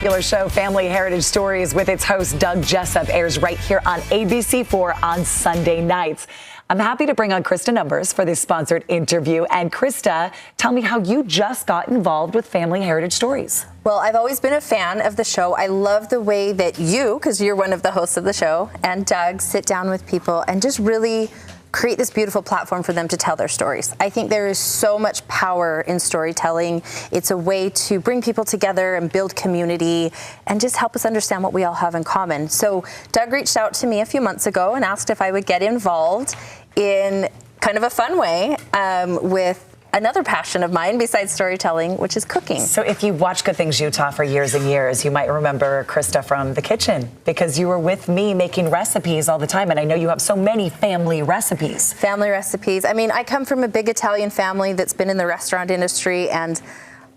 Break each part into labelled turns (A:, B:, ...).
A: Popular show Family Heritage Stories with its host Doug Jessup airs right here on ABC4 on Sunday nights. I'm happy to bring on Krista Numbers for this sponsored interview. And Krista, tell me how you just got involved with Family Heritage Stories.
B: Well, I've always been a fan of the show. I love the way that you, because you're one of the hosts of the show, and Doug sit down with people and just really create this beautiful platform for them to tell their stories. I think there is so much power in storytelling. It's a way to bring people together and build community and just help us understand what we all have in common. So Doug reached out to me a few months ago and asked if I would get involved in kind of a fun way with another passion of mine besides storytelling, which is cooking.
A: So if you watch Good Things Utah for years and years, you might remember Krista from the kitchen because you were with me making recipes all the time. And I know you have so many family recipes.
B: Family recipes. I mean, I come from a big Italian family that's been in the restaurant industry, and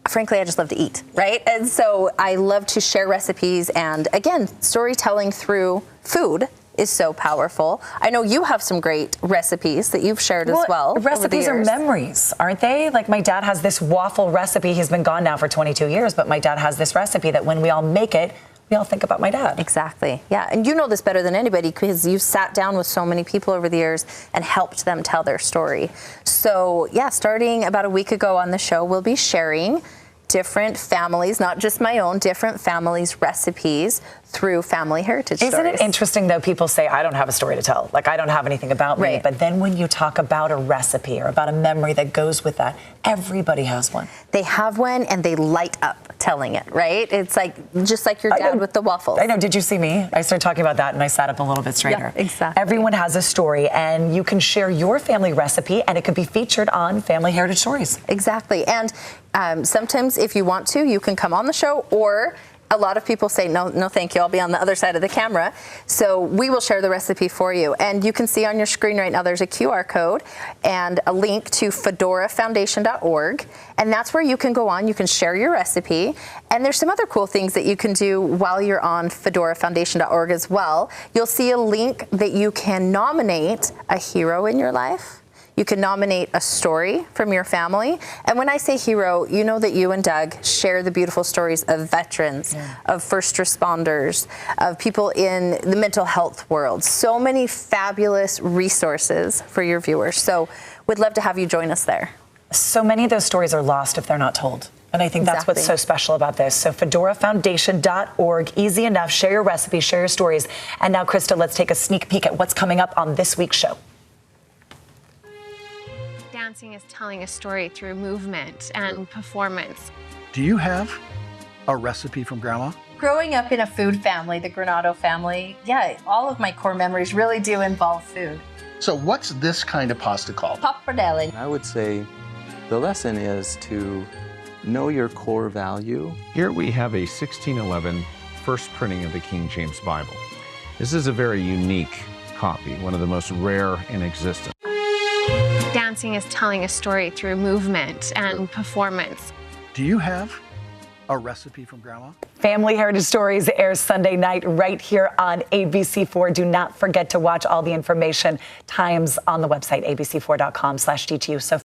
B: frankly, I just love to eat, right? And so I love to share recipes. And again, storytelling through food is so powerful. I know you have some great recipes that you've shared as well.
A: Recipes are memories, aren't they? Like my dad has this waffle recipe. He's been gone now for 22 years, but my dad has this recipe that when we all make it, we all think about my dad.
B: Exactly. Yeah. And you know this better than anybody because you've sat down with so many people over the years and helped them tell their story. So yeah, starting about a week ago on the show, we'll be sharing different families, not just my own, different families' recipes through Family Heritage Stories.
A: Isn't it interesting, though, people say, I don't have a story to tell, like I don't have anything about me,
B: Right.
A: but then when you talk about a recipe or about a memory that goes with that, everybody has one.
B: They have one and they light up telling it, right? It's like, just like your dad with the waffles.
A: I know, did you see me? I started talking about that and I sat up a little bit straighter.
B: Yeah, exactly.
A: Everyone has a story and you can share your family recipe and it could be featured on Family Heritage Stories.
B: Exactly. And sometimes if you want to, you can come on the show, or a lot of people say, no, thank you. I'll be on the other side of the camera. So we will share the recipe for you. And you can see on your screen right now, there's a QR code and a link to fedorafoundation.org. And that's where you can go on, you can share your recipe. And there's some other cool things that you can do while you're on fedorafoundation.org as well. You'll see a link that you can nominate a hero in your life. You can nominate a story from your family. And when I say hero, you know that you and Doug share the beautiful stories of veterans, of first responders, of people in the mental health world. So many fabulous resources for your viewers. So we'd love to have you join us there.
A: So many of those stories are lost if they're not told. And I think that's what's so special about this. So fedorafoundation.org, easy enough. Share your recipes, share your stories. And now, Krista, let's take a sneak peek at what's coming up on this week's show.
C: Dancing is telling a story through movement and performance.
D: Do you have a recipe from Grandma?
B: Growing up in a food family, the Granado family, yeah, all of my core memories really do involve food.
D: So what's this kind of pasta called?
B: Pappardelle.
E: I would say the lesson is to know your core value.
F: Here we have a 1611 first printing of the King James Bible. This is a very unique copy, one of the most rare in existence.
C: Dancing is telling a story through movement and performance.
D: Do you have a recipe from Grandma?
A: Family Heritage Stories airs Sunday night right here on ABC4. Do not forget to watch all the information, times on the website, abc4.com/DTU. So